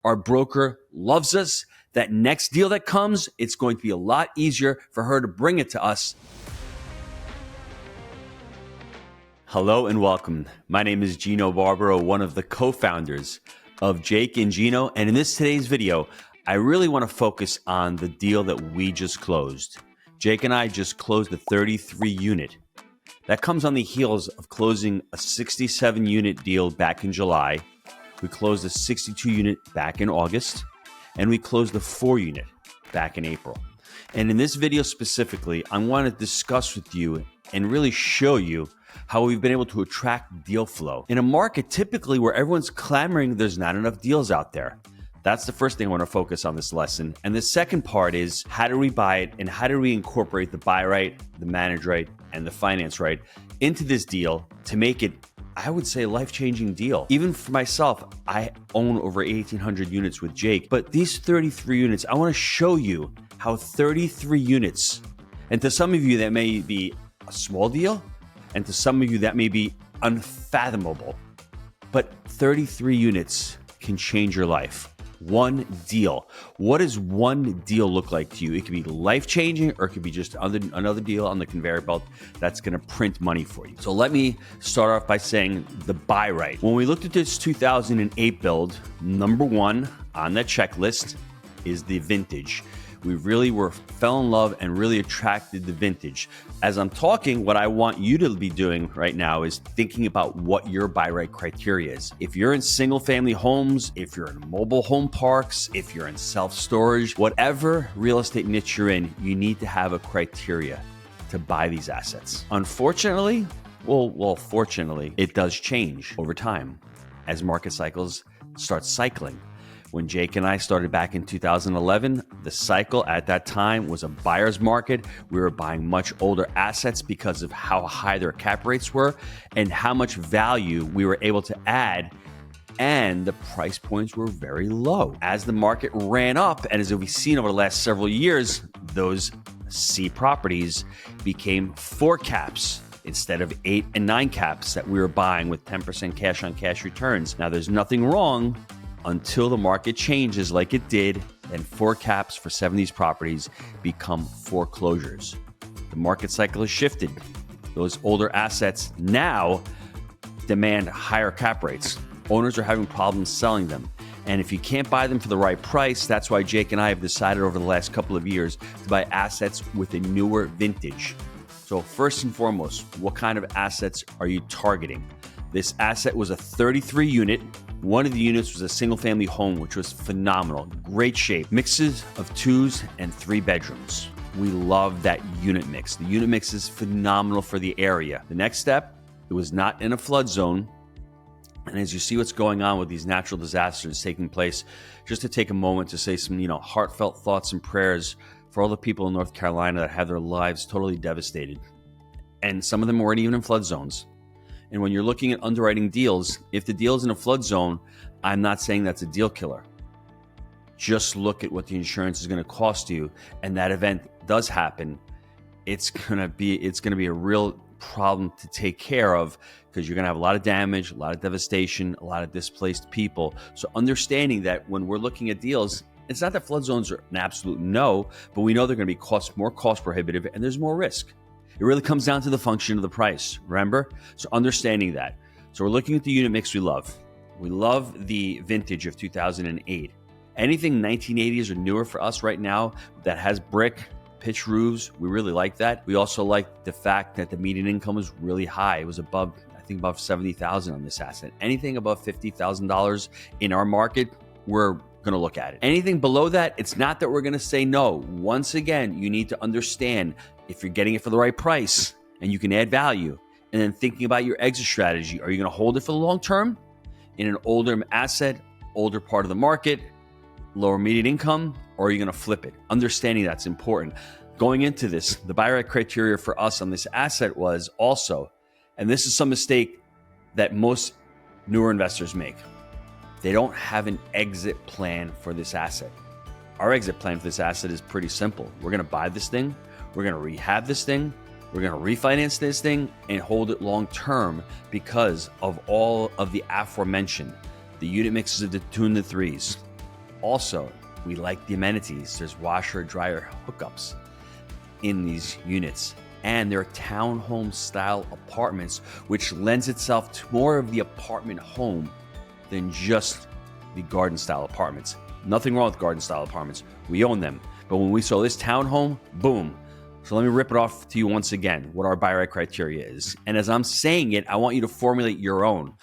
Our broker loves us. That next deal that comes, it's going to be a lot easier for her to bring it to us. Hello and welcome. My name is Gino Barbaro, one of the co-founders of Jake and Gino. And in today's video, I really want to focus on the deal that we just closed. Jake and I just closed a 33 unit. That comes on the heels of closing a 67 unit deal back in July. We closed a 62 unit back in August, and we closed a 4 unit back in April. And in this video specifically, I want to discuss with you and really show you how we've been able to attract deal flow in a market typically where everyone's clamoring there's not enough deals out there. That's the first thing I want to focus on this lesson. And the second part is, how do we buy it and how do we incorporate the buy right, the manage right, and the finance right into this deal to make it, I would say, a life-changing deal. Even for myself, I own over 1,800 units with Jake, but these 33 units, I want to show you how 33 units, and to some of you that may be a small deal, and to some of you that may be unfathomable, but 33 units can change your life. One deal. What does one deal look like to you? It could be life-changing, or it could be just another deal on the conveyor belt that's going to print money for you. So let me start off by saying the buy right. When we looked at this 2008 build, number one on that checklist is the vintage. We really fell in love and really attracted the vintage. As I'm talking, what I want you to be doing right now is thinking about what your buy right criteria is. If you're in single family homes, if you're in mobile home parks, if you're in self-storage, whatever real estate niche you're in, you need to have a criteria to buy these assets. Unfortunately, fortunately, it does change over time as market cycles start cycling. When Jake and I started back in 2011, the cycle at that time was a buyer's market. We were buying much older assets because of how high their cap rates were and how much value we were able to add, and the price points were very low. As the market ran up, and as we've seen over the last several years, those C properties became 4 caps instead of 8 and 9 caps that we were buying with 10% cash on cash returns. Now, there's nothing wrong until the market changes like it did, and 4 caps for 7 of these properties become foreclosures. The market cycle has shifted. Those older assets now demand higher cap rates. Owners are having problems selling them. And if you can't buy them for the right price, that's why Jake and I have decided over the last couple of years to buy assets with a newer vintage. So first and foremost, what kind of assets are you targeting? This asset was a 33 unit. One of the units was a single family home, which was phenomenal. Great shape. Mixes of 2s and 3 bedrooms. We love that unit mix. The unit mix is phenomenal for the area. The next step, it was not in a flood zone. And as you see what's going on with these natural disasters taking place, just to take a moment to say some, heartfelt thoughts and prayers for all the people in North Carolina that have their lives totally devastated. And some of them weren't even in flood zones. And when you're looking at underwriting deals, if the deal's in a flood zone, I'm not saying that's a deal killer. Just look at what the insurance is going to cost you, and that event does happen. It's going to be a real problem to take care of, because you're going to have a lot of damage, a lot of devastation, a lot of displaced people. So understanding that when we're looking at deals, it's not that flood zones are an absolute no, but we know they're going to be more cost prohibitive, and there's more risk. It really comes down to the function of the price, remember? So understanding that. So we're looking at the unit mix we love. We love the vintage of 2008. Anything 1980s or newer for us right now that has brick, pitch roofs, we really like that. We also like the fact that the median income was really high. It was above $70,000 on this asset. Anything above $50,000 in our market, we're going to look at it. Anything below that, it's not that we're going to say no. Once again, you need to understand if you're getting it for the right price and you can add value, and then thinking about your exit strategy. Are you going to hold it for the long term in an older asset, older part of the market, lower median income, or are you going to flip it? Understanding that's important. Going into this, the buy right criteria for us on this asset was also, and this is some mistake that most newer investors make, they don't have an exit plan for this asset. Our exit plan for this asset is pretty simple. We're going to buy this thing, we're going to rehab this thing, we're going to refinance this thing and hold it long term because of all of the aforementioned. The unit mixes of the 2 and the 3s, Also, we like the amenities. There's washer, dryer hookups in these units. And they're townhome style apartments, which lends itself to more of the apartment home than just the garden style apartments. Nothing wrong with garden style apartments. We own them. But when we saw this townhome, boom. So let me rip it off to you once again, what our buy right criteria is. And as I'm saying it, I want you to formulate your own.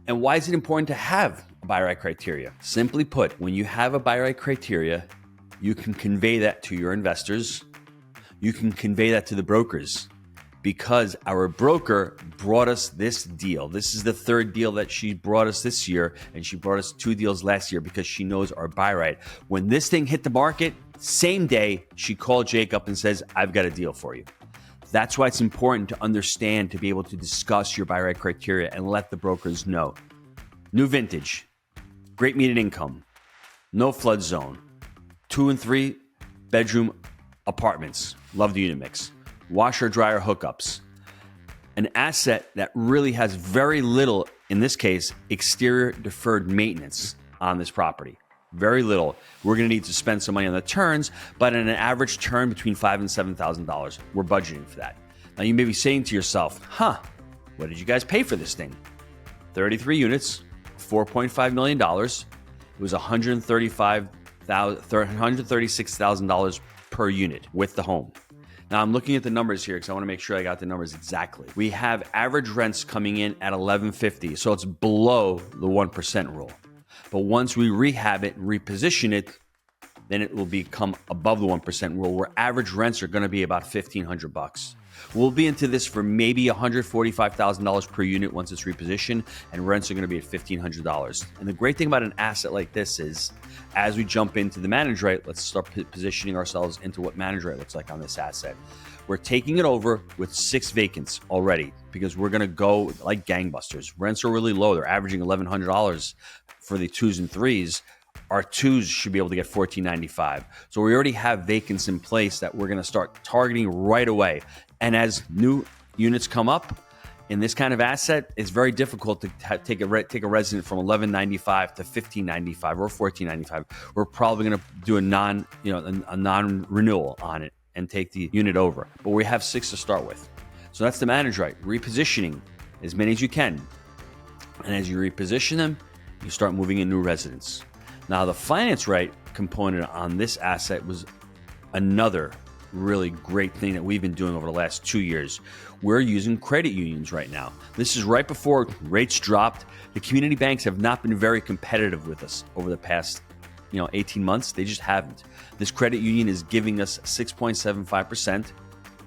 And why is it important to have a buy right criteria? Simply put, when you have a buy right criteria, you can convey that to your investors. You can convey that to the brokers, because our broker brought us this deal. This is the third deal that she brought us this year, and she brought us 2 deals last year because she knows our buy right. When this thing hit the market, same day, she called Jake up and says, I've got a deal for you. That's why it's important to understand, to be able to discuss your buy right criteria and let the brokers know. New vintage, great median income, no flood zone, 2 and 3 bedroom apartments. Love the unit mix. Washer dryer hookups. An asset that really has very little, in this case, exterior deferred maintenance on this property. Very little. We're going to need to spend some money on the turns, but at an average turn between $5,000 and $7,000, we're budgeting for that. Now you may be saying to yourself, what did you guys pay for this thing? 33 units, $4.5 million. It was $136,000 per unit with the home. Now I'm looking at the numbers here because I want to make sure I got the numbers exactly. We have average rents coming in at $1,150, so it's below the 1% rule. But once we rehab it and reposition it, then it will become above the 1% rule, where average rents are going to be about $1,500. We'll be into this for maybe $145,000 per unit once it's repositioned, and rents are going to be at $1,500. And the great thing about an asset like this is, as we jump into the managed rate, let's start positioning ourselves into what managed rate looks like on this asset. We're taking it over with 6 vacants already, because we're going to go like gangbusters. Rents are really low. They're averaging $1,100 for the 2s and 3s. Our 2s should be able to get $1,495. So we already have vacants in place that we're going to start targeting right away. And as new units come up in this kind of asset, it's very difficult to take a resident from $1,195 to $1,595 or $1,495. We're probably going to do a non-renewal on it and take the unit over. But we have 6 to start with. So that's the managed right. Repositioning as many as you can. And as you reposition them, you start moving in new residents. Now, the finance right component on this asset was another really great thing that we've been doing over the last 2 years. We're using credit unions right now. This is right before rates dropped. The community banks have not been very competitive with us over the past 18 months. They just haven't. This credit union is giving us 6.75%,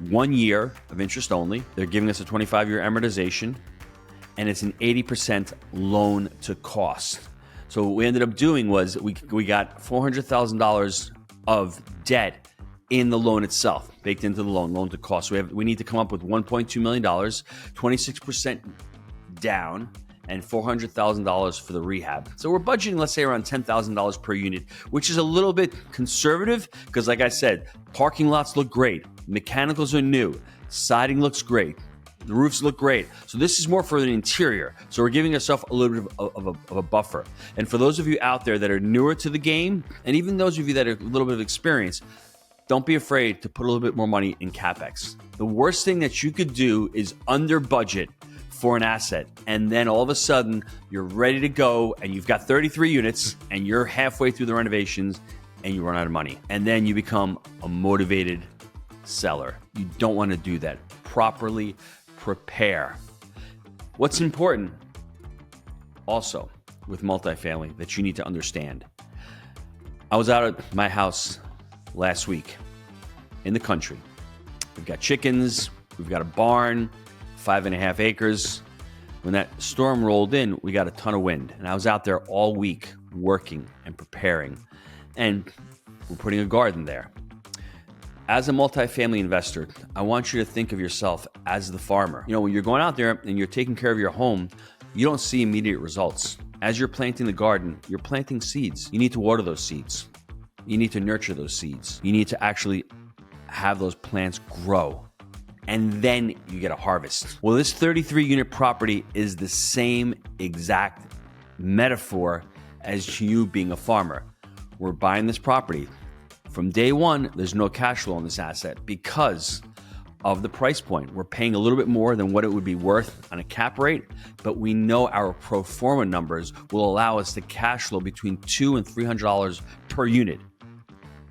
1 year of interest only. They're giving us a 25-year amortization, and it's an 80% loan to cost. So what we ended up doing was we got $400,000 of debt in the loan itself, baked into the loan to cost. So we need to come up with $1.2 million, 26% down, and $400,000 for the rehab. So we're budgeting, let's say, around $10,000 per unit, which is a little bit conservative because, like I said, parking lots look great, mechanicals are new, siding looks great, the roofs look great. So this is more for the interior. So we're giving ourselves a little bit of a buffer. And for those of you out there that are newer to the game, and even those of you that are a little bit of experience, don't be afraid to put a little bit more money in CapEx. The worst thing that you could do is under budget for an asset, and then all of a sudden you're ready to go and you've got 33 units and you're halfway through the renovations and you run out of money. And then you become a motivated seller. You don't want to do that. Properly prepare. What's important also with multifamily that you need to understand. I was out at my house last week in the country. We've got chickens, we've got a barn, 5.5 acres. When that storm rolled in, we got a ton of wind. And I was out there all week working and preparing. And we're putting a garden there. As a multifamily investor, I want you to think of yourself as the farmer. When you're going out there and you're taking care of your home, you don't see immediate results. As you're planting the garden, you're planting seeds. You need to water those seeds. You need to nurture those seeds. You need to actually have those plants grow. And then you get a harvest. Well, this 33-unit property is the same exact metaphor as you being a farmer. we're buying this property. From day one, there's no cash flow on this asset because of the price point. We're paying a little bit more than what it would be worth on a cap rate, but we know our pro forma numbers will allow us to cash flow between $200 and $300 per unit.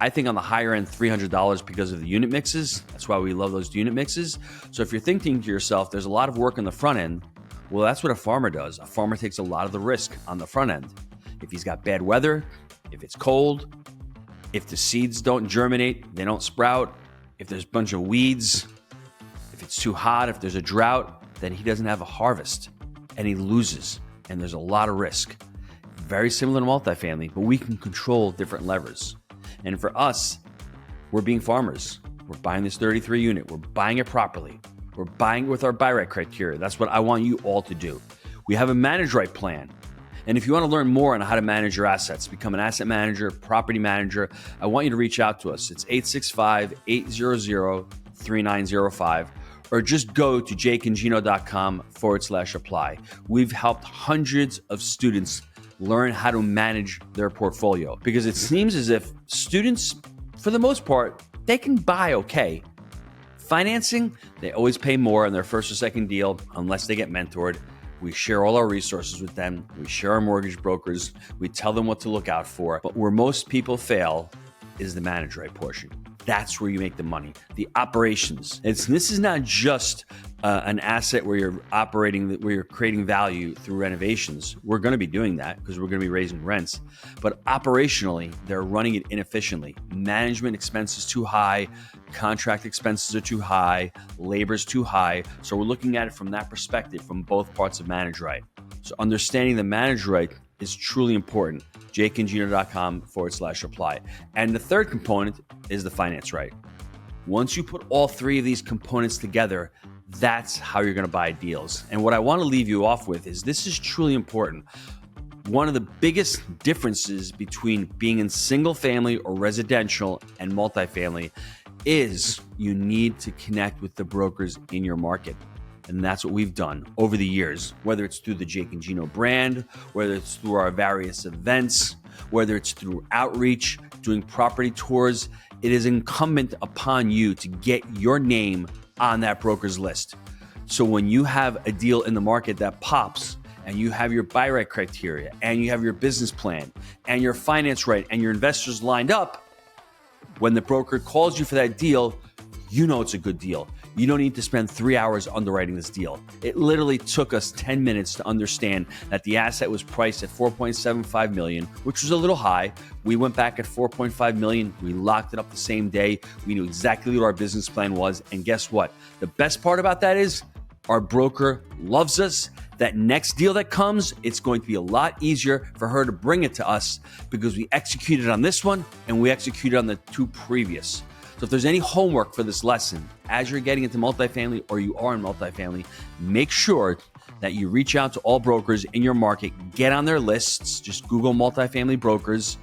I think on the higher end, $300 because of the unit mixes. That's why we love those unit mixes. So if you're thinking to yourself, there's a lot of work on the front end, well, that's what a farmer does. A farmer takes a lot of the risk on the front end. If he's got bad weather, if it's cold, if the seeds don't germinate, they don't sprout, if there's a bunch of weeds, if it's too hot, if there's a drought, then he doesn't have a harvest and he loses. And there's a lot of risk. Very similar to multifamily, but we can control different levers. And for us, we're being farmers. We're buying this 33 unit. We're buying it properly. We're buying it with our buy right criteria. That's what I want you all to do. We have a manage right plan. And if you want to learn more on how to manage your assets, become an asset manager, property manager, I want you to reach out to us. It's 865-800-3905, or just go to jakeandgino.com/apply. We've helped hundreds of students learn how to manage their portfolio because it seems as if students, for the most part, they can buy okay. Financing, they always pay more on their first or second deal unless they get mentored. We share all our resources with them. We share our mortgage brokers. We tell them what to look out for. But where most people fail is the manage right portion. That's where you make the money. The operations. This is not just an asset where you're operating, where you're creating value through renovations. We're going to be doing that because we're going to be raising rents. But operationally, they're running it inefficiently. Management expenses too high. Contract expenses are too high. Labor's too high. So we're looking at it from that perspective, from both parts of manage right. So understanding the manage right is truly important. jakeandgino.com/apply. And the third component is the finance right. Once you put all three of these components together, that's how you're going to buy deals. And what I want to leave you off with is this is truly important. One of the biggest differences between being in single family or residential and multifamily is you need to connect with the brokers in your market. And that's what we've done over the years, whether it's through the Jake and Gino brand, whether it's through our various events, whether it's through outreach, doing property tours. It is incumbent upon you to get your name on that broker's list. So when you have a deal in the market that pops and you have your buy right criteria and you have your business plan and your finance right and your investors lined up, when the broker calls you for that deal, you know it's a good deal. You don't need to spend 3 hours underwriting this deal. It literally took us 10 minutes to understand that the asset was priced at $4.75 million, which was a little high. We went back at $4.5 million. We locked it up the same day. We knew exactly what our business plan was. And guess what? The best part about that is our broker loves us. That next deal that comes, it's going to be a lot easier for her to bring it to us because we executed on this one and we executed on the two previous. So if there's any homework for this lesson, as you're getting into multifamily or you are in multifamily, make sure that you reach out to all brokers in your market, get on their lists, just Google multifamily brokers,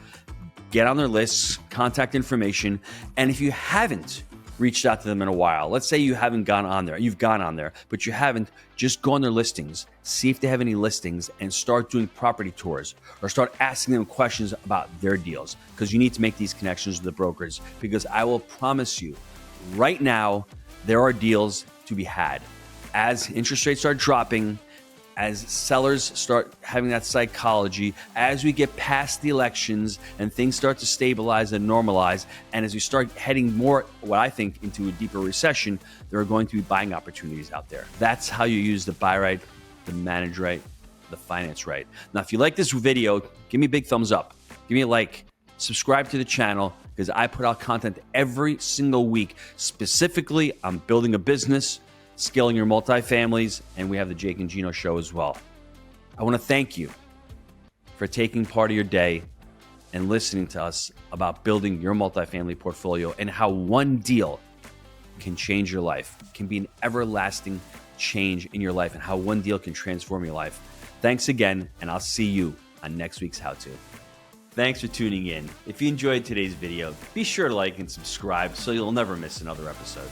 get on their lists, contact information. And if you haven't reached out to them in a while, let's say you haven't gone on there, you've gone on there, but you haven't, just go on their listings, see if they have any listings and start doing property tours or start asking them questions about their deals because you need to make these connections with the brokers because I will promise you right now, there are deals to be had. As interest rates are dropping, as sellers start having that psychology, as we get past the elections and things start to stabilize and normalize, and as we start heading more, what I think, into a deeper recession, there are going to be buying opportunities out there. That's how you use the buy right, the manage right, the finance right. Now, if you like this video, give me a big thumbs up. Give me a like. Subscribe to the channel because I put out content every single week. Specifically, I'm building a business, scaling your multifamilies, and we have the Jake and Gino show as well. I want to thank you for taking part of your day and listening to us about building your multifamily portfolio and how one deal can change your life, can be an everlasting change in your life, and how one deal can transform your life. Thanks again, and I'll see you on next week's How To. Thanks for tuning in. If you enjoyed today's video, be sure to like and subscribe so you'll never miss another episode.